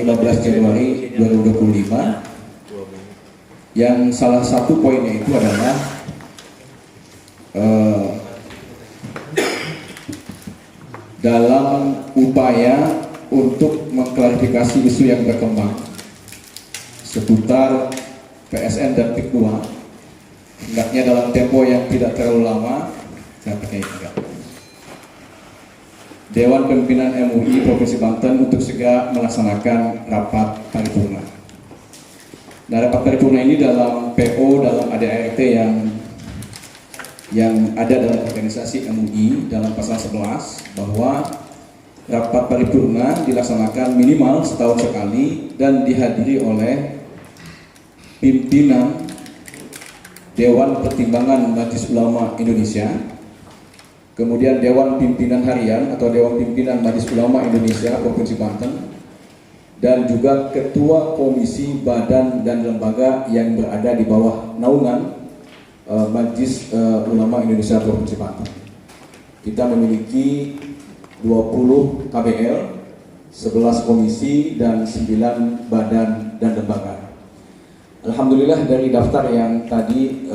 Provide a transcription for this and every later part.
15 Januari 2025 yang salah satu poinnya itu adalah dalam upaya untuk mengklarifikasi isu yang berkembang seputar PSN dan PIK 2, hendaknya dalam tempo yang tidak terlalu lama. Dewan Pimpinan MUI Provinsi Banten untuk segera melaksanakan rapat paripurna. Nah, rapat paripurna ini dalam PO, dalam ADART yang ada dalam organisasi MUI dalam pasal 11 bahwa rapat paripurna dilaksanakan minimal setahun sekali dan dihadiri oleh pimpinan Dewan Pertimbangan Majelis Ulama Indonesia, kemudian Dewan Pimpinan Harian atau Dewan Pimpinan Majelis Ulama Indonesia Provinsi Banten, dan juga Ketua Komisi Badan dan Lembaga yang berada di bawah naungan Majelis Ulama Indonesia Provinsi Banten. Kita memiliki 20 KBL, 11 komisi, dan 9 badan dan lembaga. Alhamdulillah dari daftar yang tadi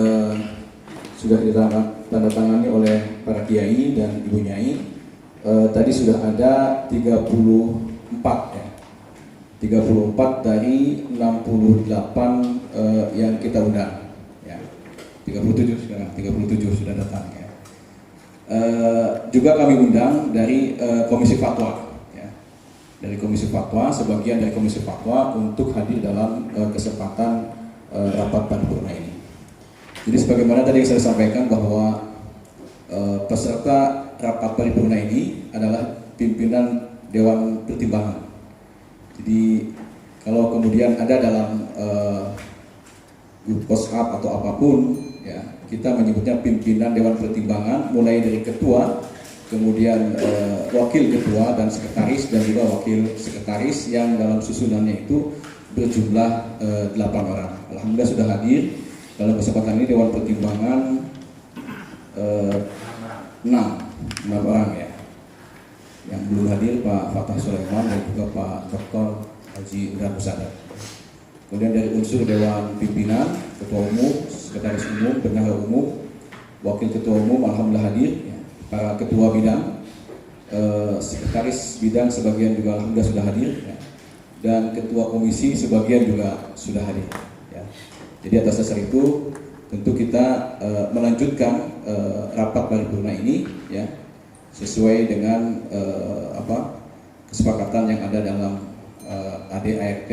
sudah ditandatangani oleh para kiai dan ibu nyai, tadi sudah ada 34 ya. 34 dari 68 yang kita undang ya. 37 sekarang, 37 sudah datang ya. Juga kami undang dari Komisi Fatwa ya. Dari Komisi Fatwa, sebagian dari Komisi Fatwa untuk hadir dalam kesempatan rapat paripurna ini. Jadi sebagaimana tadi yang saya sampaikan bahwa peserta rapat paripurna ini adalah pimpinan Dewan Pertimbangan. Jadi kalau kemudian ada dalam grup WhatsApp atau apapun ya, kita menyebutnya pimpinan Dewan Pertimbangan, mulai dari ketua, kemudian wakil ketua dan sekretaris, dan juga wakil sekretaris yang dalam susunannya itu berjumlah 8 orang. Alhamdulillah sudah hadir dalam kesempatan ini Dewan Pertimbangan 6 orang ya. Yang belum hadir Pak Fatah Sulaiman dan juga Pak Dr. Haji Indra Musadat. Kemudian dari unsur Dewan Pimpinan, Ketua Umum, Sekretaris Umum, Bendahara Umum, Wakil Ketua Umum alhamdulillah hadir ya. Para Ketua Bidang, Sekretaris Bidang sebagian juga alhamdulillah sudah hadir ya. Dan Ketua Komisi sebagian juga sudah hadir ya. Jadi atas dasar itu tentu kita melanjutkan rapat paripurna ini ya, sesuai dengan kesepakatan yang ada dalam ADART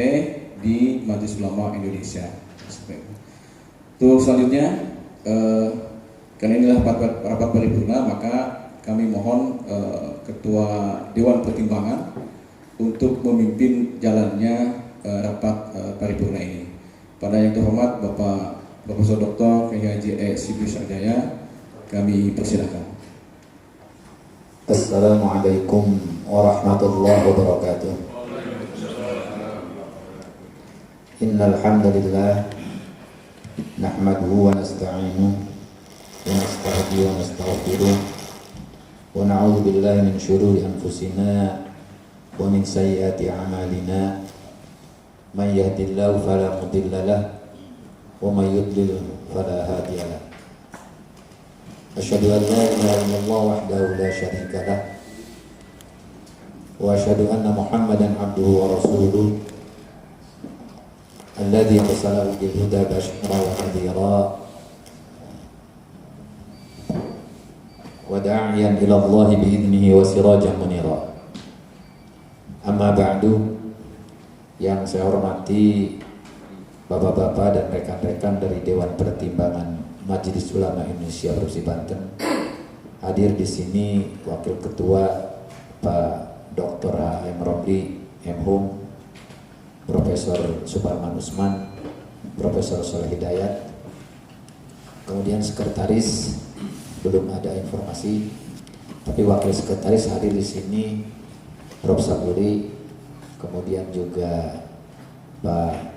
di Majelis Ulama Indonesia. Untuk selanjutnya, karena inilah rapat paripurna, maka kami mohon Ketua Dewan Pertimbangan untuk memimpin jalannya rapat paripurna ini. Pada yang terhormat Bapak Profesor Dr. K.H. Sibri Sarjaya, kami persilakan. Assalamualaikum warahmatullahi wabarakatuh. Innal hamdalillah nahmaduhu wa nasta'inuhu wa nasta'inu wa nastaghfiruh wa na'udzu billahi min syururi anfusina wa min sayyiati a'malina. Man yahdihillahu fala mudilla lahu wa man yudlil fala hadiya lahu. Asyhadu an la ilaha illallah wahdahu la syarika lah wa asyhadu anna Muhammadan abduhu wa rasuluh alladzi arsalahu bil huda basyira wa nadhira wa da'iyan ila Allah bi idnihi wa sirajan munira. Amma ba'du. Yang saya hormati Bapak-bapak dan rekan-rekan dari Dewan Pertimbangan Majelis Ulama Indonesia Provinsi Banten, hadir di sini Wakil Ketua Pak Dr. H.M. Romli, M.Hum, Profesor Suparman Usman, Profesor Soleh Hidayat, kemudian Sekretaris belum ada informasi, tapi Wakil Sekretaris hadir di sini Prof. Saburi, kemudian juga Pak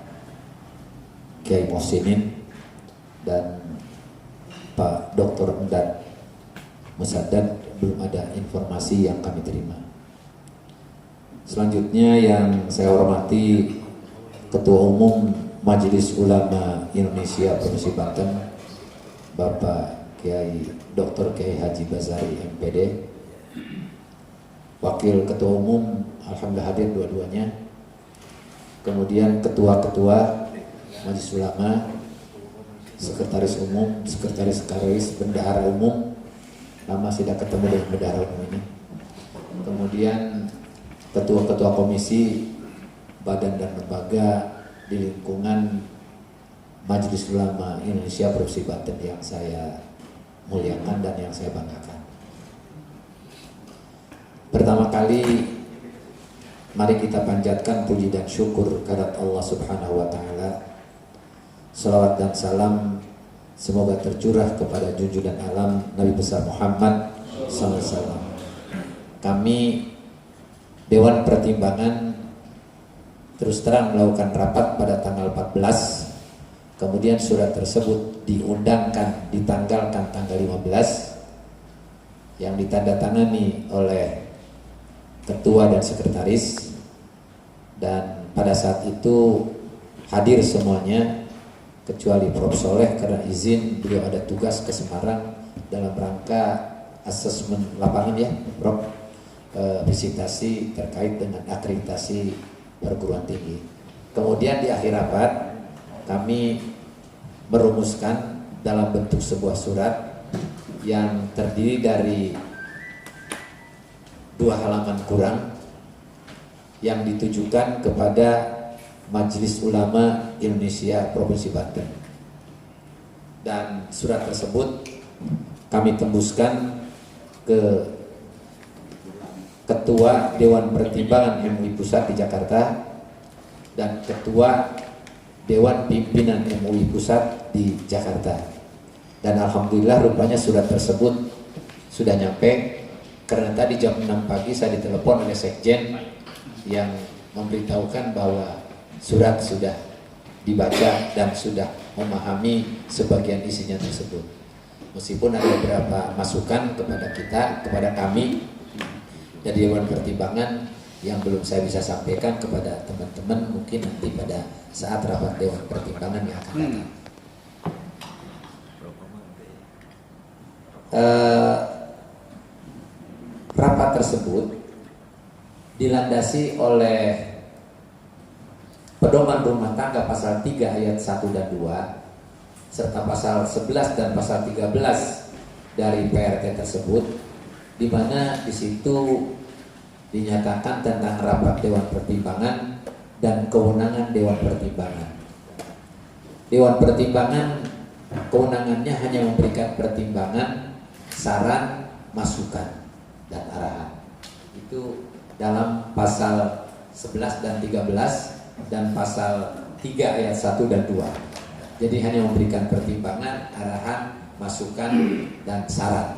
Kiai Mohsinin dan Pak Dr. Endad Musadat. Belum ada informasi yang kami terima. Selanjutnya yang saya hormati Ketua Umum Majelis Ulama Indonesia Provinsi Banten, Bapak Kiai Dr. Kiai Haji Bazari MPD. Wakil Ketua Umum alhamdulillah hadir dua-duanya. Kemudian ketua-ketua Majelis Ulama, Sekretaris Umum, Sekretaris Sekretaris, Bendahara Umum. Lama sudah ketemu dengan Bendahara Umum ini. Kemudian ketua-ketua komisi, badan dan lembaga di lingkungan Majelis Ulama Indonesia Provinsi Banten yang saya muliakan dan yang saya banggakan. Pertama kali mari kita panjatkan puji dan syukur kehadirat Allah Subhanahu wa taala. Salawat dan salam semoga tercurah kepada junjungan alam Nabi besar Muhammad SAW. Kami Dewan Pertimbangan terus terang melakukan rapat pada tanggal 14. Kemudian surat tersebut diundangkan, ditanggalkan tanggal 15 yang ditandatangani oleh ketua dan sekretaris, dan pada saat itu hadir semuanya kecuali Prof. Soleh karena izin beliau ada tugas ke Semarang dalam rangka asesmen lapangan ya Prof, visitasi terkait dengan akreditasi perguruan tinggi. Kemudian di akhir rapat kami merumuskan dalam bentuk sebuah surat yang terdiri dari 2 halaman kurang yang ditujukan kepada Majelis Ulama Indonesia Provinsi Banten, dan surat tersebut kami tembuskan ke Ketua Dewan Pertimbangan MUI Pusat di Jakarta dan Ketua Dewan Pimpinan MUI Pusat di Jakarta. Dan alhamdulillah rupanya surat tersebut sudah nyampe, karena tadi jam 6 pagi saya ditelepon oleh Sekjen yang memberitahukan bahwa surat sudah dibaca dan sudah memahami sebagian isinya tersebut. Meskipun ada beberapa masukan kepada kita, kepada kami dari Dewan Pertimbangan yang belum saya bisa sampaikan kepada teman-teman, mungkin nanti pada saat rapat Dewan Pertimbangan yang akan datang. Rapat tersebut dilandasi oleh Pedoman Rumah Tangga pasal 3 ayat 1 dan 2 serta pasal 11 dan pasal 13 dari PRT tersebut, di mana di situ dinyatakan tentang rapat Dewan Pertimbangan dan kewenangan Dewan Pertimbangan. Dewan Pertimbangan kewenangannya hanya memberikan pertimbangan, saran, masukan, dan arahan. Itu dalam pasal 11 dan 13 dan pasal 3 ayat 1 dan 2. Jadi hanya memberikan pertimbangan, arahan, masukan, dan saran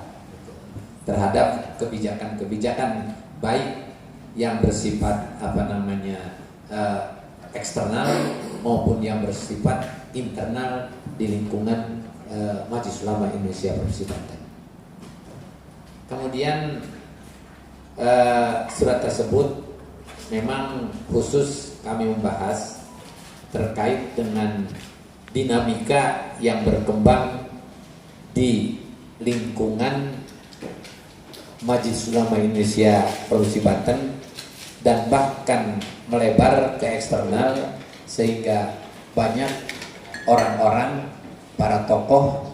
terhadap kebijakan-kebijakan baik yang bersifat eksternal maupun yang bersifat internal di lingkungan Majelis Ulama Indonesia Provinsi Banten. Kemudian surat tersebut memang khusus kami membahas terkait dengan dinamika yang berkembang di lingkungan Majelis Ulama Indonesia Provinsi Banten dan bahkan melebar ke eksternal, sehingga banyak orang-orang, para tokoh,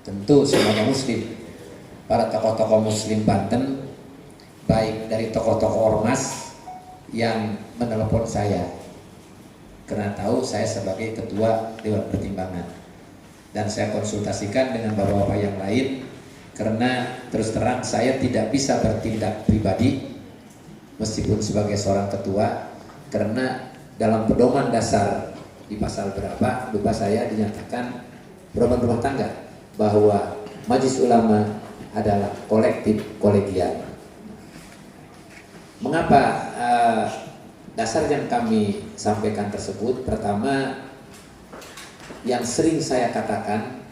tentu semuanya muslim, para tokoh-tokoh muslim Banten, baik dari tokoh-tokoh ormas yang menelepon saya karena tahu saya sebagai ketua Dewan Pertimbangan, dan saya konsultasikan dengan bapak-bapak yang lain karena terus terang saya tidak bisa bertindak pribadi meskipun sebagai seorang ketua, karena dalam pedoman dasar di pasal berapa lupa saya dinyatakan pedoman rumah tangga bahwa Majelis Ulama adalah kolektif kolegial. Mengapa dasar yang kami sampaikan tersebut? Pertama, yang sering saya katakan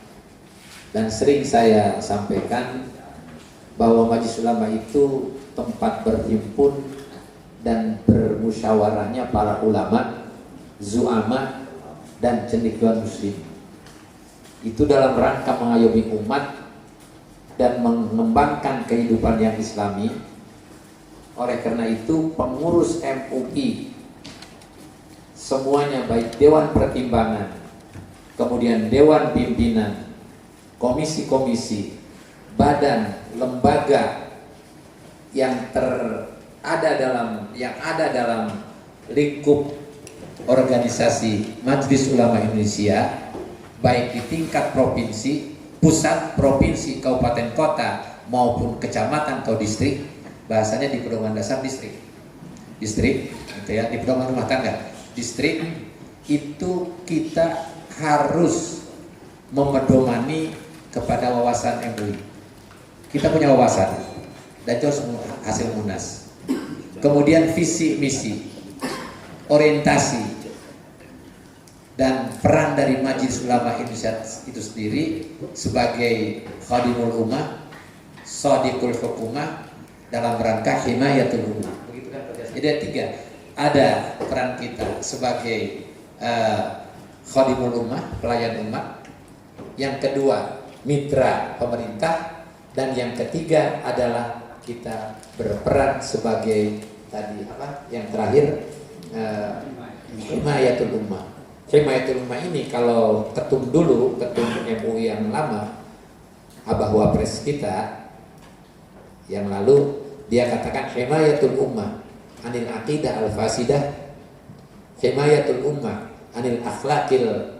dan sering saya sampaikan bahwa Majelis Ulama itu tempat berhimpun dan bermusyawarahnya para ulama, zu'ama, dan cendekiawan muslim. Itu dalam rangka mengayomi umat dan mengembangkan kehidupan yang islami. Oleh karena itu pengurus MUI semuanya, baik Dewan Pertimbangan, kemudian Dewan Pimpinan, komisi-komisi, badan, lembaga yang ada dalam lingkup organisasi Majelis Ulama Indonesia, baik di tingkat provinsi, pusat, provinsi, kabupaten, kota, maupun kecamatan atau distrik. Bahasanya di pedoman dasar distrik, gitu ya, di pedoman rumah tangga distrik. Itu kita harus memedomani kepada wawasan MUI. Kita punya wawasan dan itu harus hasil munas. Kemudian visi misi, orientasi, dan peran dari Majelis Ulama Indonesia itu sendiri sebagai khadimul ummah, shadiqul hukumah, dalam rangka himayatul ummah. Begitu kan? Jadi ada tiga. Ada peran kita sebagai khadimul ummah, pelayan umat. Yang kedua, mitra pemerintah. Dan yang ketiga adalah kita berperan sebagai tadi apa? Yang terakhir, himayatul ummah. Himayatul ummah ini kalau ketum MUI yang lama, Abah Wapres kita yang lalu, dia katakan himayatul ummah anil aqidah al-fasidah, himayatul ummah anil akhlaqil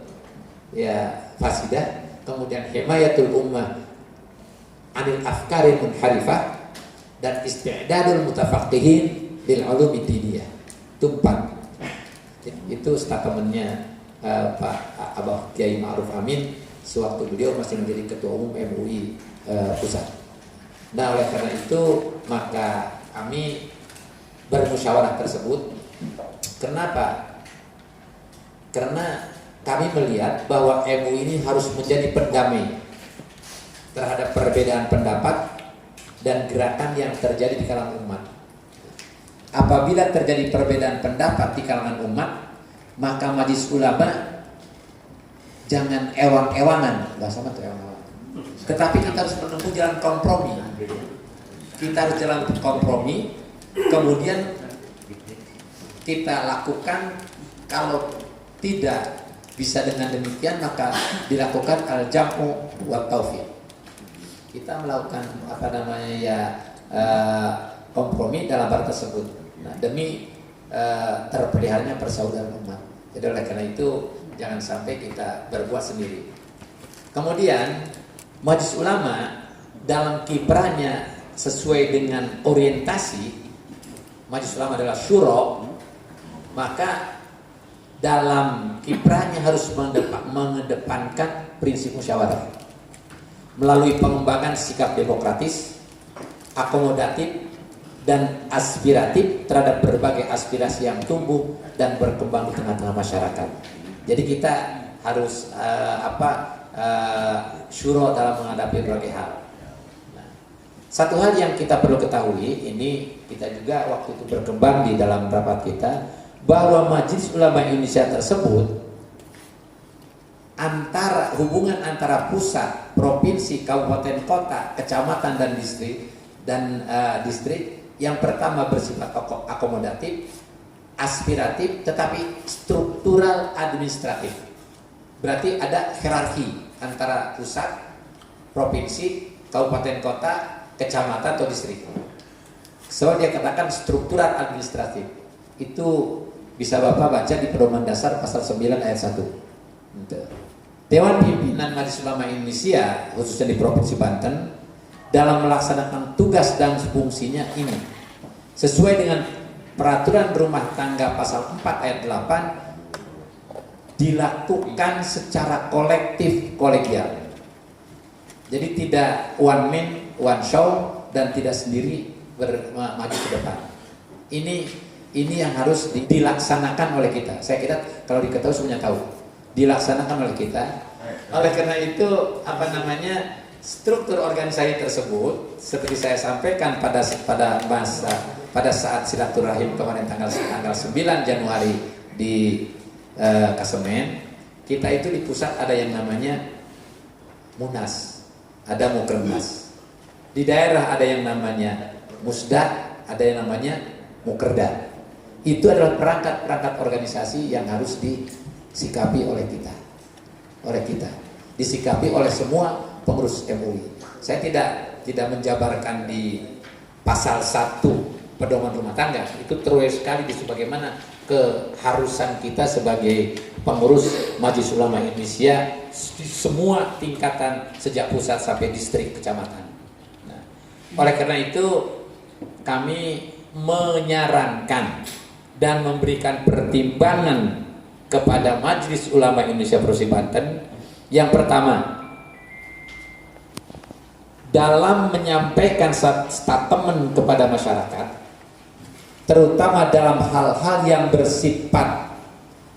fasidah, kemudian himayatul ummah anil afkaril munharifah, dan isti'dadul mutafaqqihin lil ulumi diniyah. Itu 4. Itu statementnya Pak Abah Kiai Ma'ruf Amin sewaktu beliau masih menjadi ketua umum MUI pusat. Nah, oleh karena itu maka kami bermusyawarah tersebut. Kenapa? Karena kami melihat bahwa MUI ini harus menjadi pendamai terhadap perbedaan pendapat dan gerakan yang terjadi di kalangan umat. Apabila terjadi perbedaan pendapat di kalangan umat, maka Majelis Ulama jangan ewang-ewangan, bahasa apa tuh ewang-ewangan, tetapi kita harus menempuh jalan kompromi. Kita harus jalan kompromi, kemudian kita lakukan. Kalau tidak bisa dengan demikian, maka dilakukan al-jam'u wa taufiq. Kita melakukan kompromi dalam hal tersebut. Nah, demi terpeliharanya persaudaraan umat. Jadi oleh karena itu jangan sampai kita berbuat sendiri. Kemudian Majelis Ulama dalam kiprahnya sesuai dengan orientasi Majelis Ulama adalah syuro, maka dalam kiprahnya harus mengedepankan prinsip musyawarah melalui pengembangan sikap demokratis, akomodatif, dan aspiratif terhadap berbagai aspirasi yang tumbuh dan berkembang di tengah-tengah masyarakat. Jadi kita harus syuro dalam menghadapi berbagai hal. Nah, satu hal yang kita perlu ketahui, ini kita juga waktu itu berkembang di dalam rapat kita, bahwa Majelis Ulama Indonesia tersebut hubungan antara pusat, provinsi, kabupaten, kota, kecamatan, dan distrik yang pertama bersifat akomodatif, aspiratif, tetapi struktural administratif. Berarti ada hierarki antara pusat, provinsi, kabupaten, kota, kecamatan, atau distrik. So dia katakan struktural administratif. Itu bisa Bapak baca di Pedoman Dasar pasal 9 ayat 1. Dewan Pimpinan Majelis Ulama Indonesia khususnya di Provinsi Banten dalam melaksanakan tugas dan fungsinya ini sesuai dengan peraturan rumah tangga pasal 4 ayat 8 dilakukan secara kolektif kolegial. Jadi tidak one man one show dan tidak sendiri maju ke depan. Ini yang harus dilaksanakan oleh kita. Saya kira kalau diketahui semuanya tahu. Dilaksanakan oleh kita. Oleh karena itu struktur organisasi tersebut seperti saya sampaikan pada masa pada saat silaturahim kemarin tanggal 9 Januari di Kasemen, kita itu di pusat ada yang namanya Munas, ada Mukernas. Di daerah ada yang namanya Musda, ada yang namanya Mukerda. Itu adalah perangkat-perangkat organisasi yang harus disikapi oleh kita, disikapi oleh semua pengurus MUI. Saya tidak menjabarkan di pasal 1 pedoman rumah tangga, itu terus sekali di sebagaimana keharusan kita sebagai pengurus Majelis Ulama Indonesia di semua tingkatan sejak pusat sampai distrik kecamatan. Nah, oleh karena itu kami menyarankan dan memberikan pertimbangan kepada Majelis Ulama Indonesia Provinsi Banten. Yang pertama, dalam menyampaikan statement kepada masyarakat, terutama dalam hal-hal yang bersifat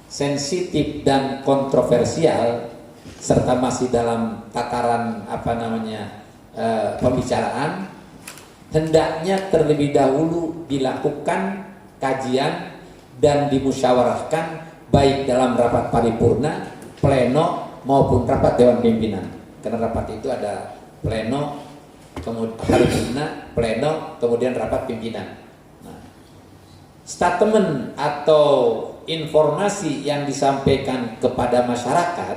sensitif dan kontroversial, serta masih dalam tataran pembicaraan, hendaknya terlebih dahulu dilakukan kajian dan dimusyawarahkan baik dalam rapat paripurna, pleno maupun rapat dewan pimpinan. Karena rapat itu ada pleno, kemudian paripurna, pleno, kemudian rapat pimpinan. Nah, statement atau informasi yang disampaikan kepada masyarakat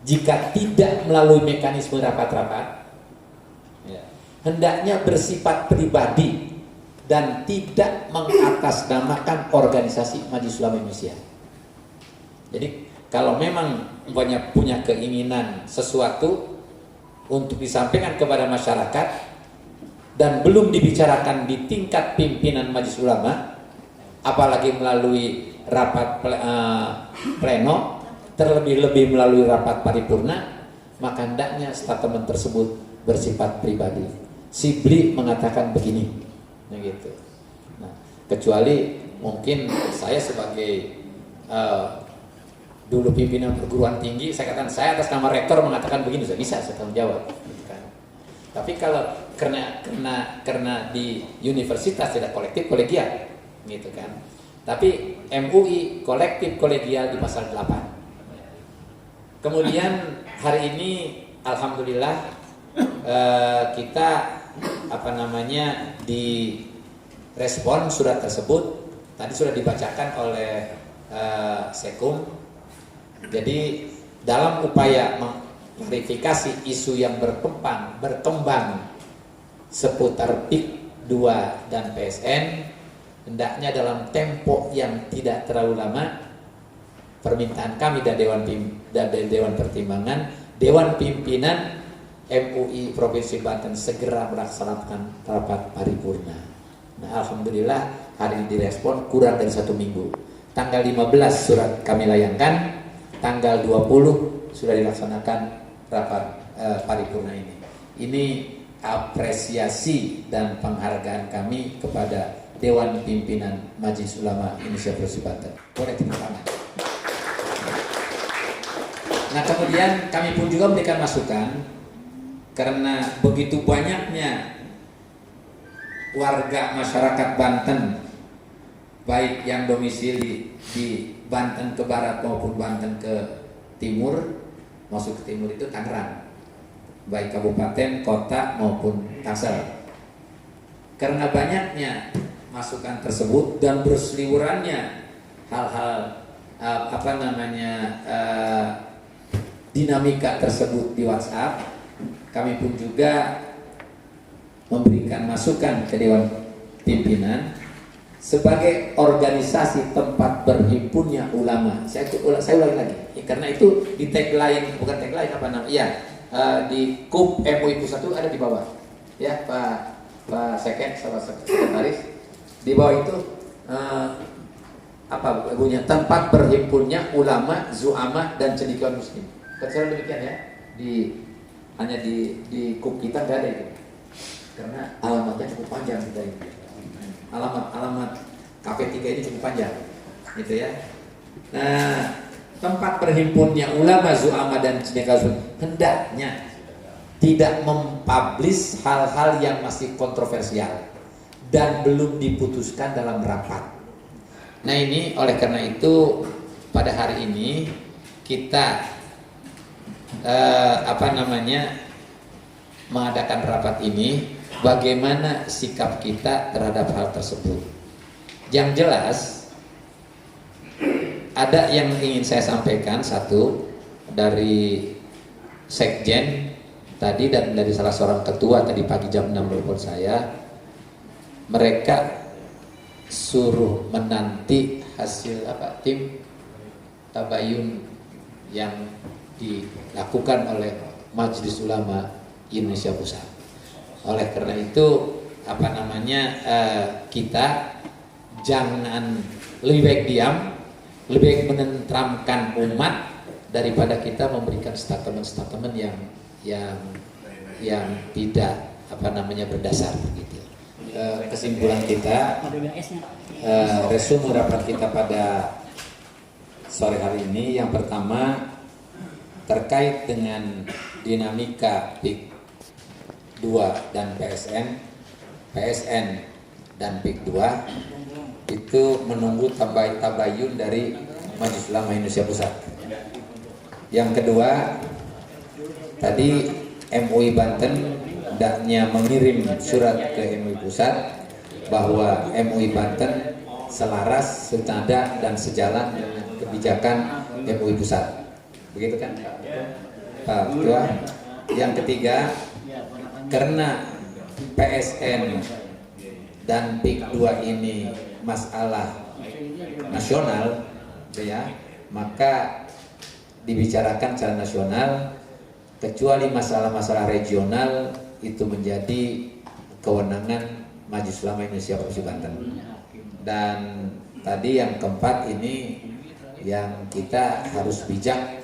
jika tidak melalui mekanisme rapat-rapat, ya, hendaknya bersifat pribadi dan tidak mengatasnamakan organisasi Majelis Ulama Indonesia. Jadi kalau memang punya keinginan sesuatu untuk disampaikan kepada masyarakat dan belum dibicarakan di tingkat pimpinan Majelis Ulama, apalagi melalui rapat pleno, terlebih-lebih melalui rapat paripurna, maka hendaknya statement tersebut bersifat pribadi. Sibli mengatakan begini, gitu. Nah, kecuali mungkin saya sebagai dulu pimpinan perguruan tinggi, saya katakan saya atas nama rektor mengatakan begini, saya bisa saya tanggung jawab. Gitu kan. Tapi kalau karena di universitas tidak kolektif kolegial, gitu kan. Tapi MUI kolektif kolegial di pasal 8. Kemudian hari ini alhamdulillah kita di respon surat tersebut tadi sudah dibacakan oleh Sekum. Jadi dalam upaya mengklarifikasi isu yang berkembang seputar PIK 2 dan PSN, hendaknya dalam tempo yang tidak terlalu lama, permintaan kami dan Dewan Pertimbangan, Dewan Pimpinan MUI Provinsi Banten segera melaksanakan rapat paripurna. Nah, alhamdulillah hari ini direspon kurang dari 1 minggu. Tanggal 15 surat kami layangkan, tanggal 20 sudah dilaksanakan rapat paripurna ini. Ini apresiasi dan penghargaan kami kepada Dewan Pimpinan Majelis Ulama Indonesia Provinsi Banten. Boleh tepuk tangan. Nah, kemudian kami pun juga memberikan masukan karena begitu banyaknya warga masyarakat Banten, baik yang domisili di Banten ke barat maupun Banten ke timur, masuk ke timur itu Tangerang, baik kabupaten, kota maupun Tangsel. Karena banyaknya masukan tersebut dan berseliwerannya hal-hal dinamika tersebut di WhatsApp, kami pun juga memberikan masukan ke Dewan Pimpinan sebagai organisasi tempat berhimpunnya ulama. Saya ulangi lagi, karena itu di tagline, bukan tagline di KUP MUI Pusat itu ada di bawah, ya Pak Seken, salah satu sekretaris, di bawah itu bunyinya tempat berhimpunnya ulama, zu'ama dan cendekiawan muslim. Kecuali demikian ya, hanya di KUP kita nggak ada itu, karena alamatnya cukup panjang kita ini. Alamat KP3 ini cukup panjang, gitu ya. Nah, tempat berhimpunnya ulama, zu'ama dan cendekiawan hendaknya tidak mempublish hal-hal yang masih kontroversial dan belum diputuskan dalam rapat. Nah ini oleh karena itu pada hari ini kita mengadakan rapat ini, bagaimana sikap kita terhadap hal tersebut. Yang jelas ada yang ingin saya sampaikan, satu dari Sekjen tadi dan dari salah seorang ketua tadi pagi jam 6 telepon saya, mereka suruh menanti hasil tim tabayun yang dilakukan oleh Majelis Ulama Indonesia Pusat. Oleh karena itu kita jangan, lebih baik diam, lebih baik menenteramkan umat daripada kita memberikan statement-statement yang tidak berdasar gitu. Kesimpulan kita, resume rapat kita pada sore hari ini, yang pertama terkait dengan dinamika PIK 2 dan PSN dan PIK 2 itu menunggu tabayun dari Majelis Ulama Indonesia Pusat. Yang kedua, tadi MUI Banten hendaknya mengirim surat ke MUI Pusat bahwa MUI Banten selaras, senada dan sejalan dengan kebijakan MUI Pusat. Begitu kan Pak Ketua? Yang ketiga, karena PSN dan PIK 2 ini masalah nasional ya, maka dibicarakan secara nasional, kecuali masalah-masalah regional itu menjadi kewenangan Majelis Ulama Indonesia Provinsi Banten. Dan tadi yang keempat ini yang kita harus bijak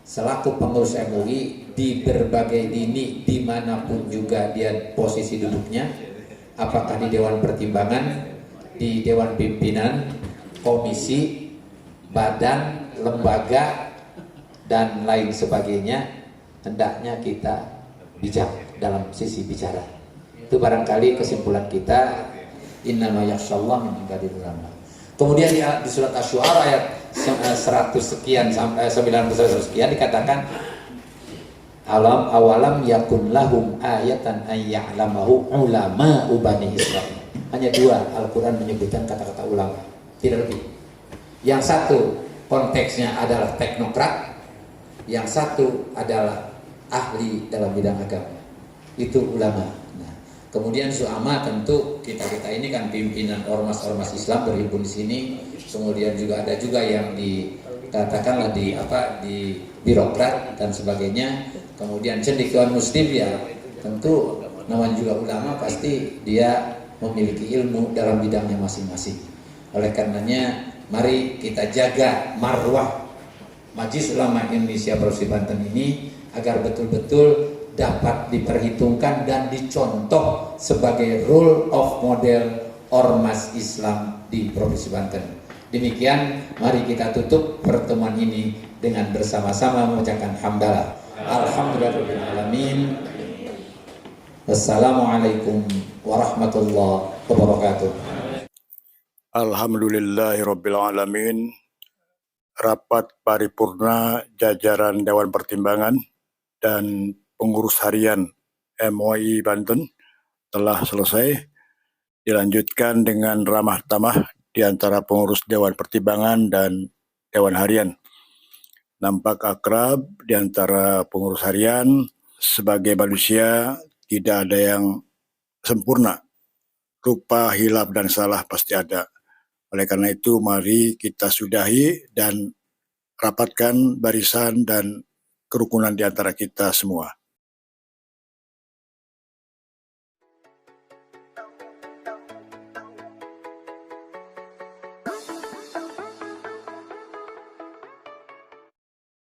selaku pengurus MUI di berbagai lini dimanapun juga dia posisi duduknya, apakah di Dewan Pertimbangan, di Dewan Pimpinan, komisi, badan, lembaga dan lain sebagainya, hendaknya kita bijak dalam sisi bicara. Itu barangkali kesimpulan kita. Innama yakhshallah min ibadil ulama. Kemudian di surat Asy-Syu'ara ayat 100 sekian sampai 90 sekian dikatakan awalam yakun lahum ayatan ay ya'lamahu ulama bani Israil. Hanya dua Al-Qur'an menyebutkan kata-kata ulama, tidak lebih. Yang satu konteksnya adalah teknokrat, yang satu adalah ahli dalam bidang agama, itu ulama. Nah, kemudian su'ama tentu kita ini kan pimpinan ormas-ormas Islam berhimpun di sini. Kemudian juga ada juga yang dikatakanlah di birokrat dan sebagainya. Kemudian cendekiawan muslim ya tentu namanya juga ulama, pasti dia memiliki ilmu dalam bidangnya masing-masing. Oleh karenanya mari kita jaga marwah Majelis Ulama Indonesia Provinsi Banten ini agar betul-betul dapat diperhitungkan dan dicontoh sebagai role of model ormas Islam di Provinsi Banten. Demikian, mari kita tutup pertemuan ini dengan bersama-sama mengucapkan hamdalah. Alhamdulillahirrahmanirrahim. Wassalamualaikum warahmatullahi wabarakatuh. Alhamdulillahirrabbilalamin. Rapat paripurna jajaran Dewan Pertimbangan dan pengurus harian MUI Banten telah selesai. Dilanjutkan dengan ramah tamah di antara pengurus Dewan Pertimbangan dan Dewan Harian. Nampak akrab di antara pengurus harian. Sebagai manusia tidak ada yang sempurna. Lupa, hilaf, dan salah pasti ada. Oleh karena itu mari kita sudahi dan rapatkan barisan dan kerukunan di antara kita semua.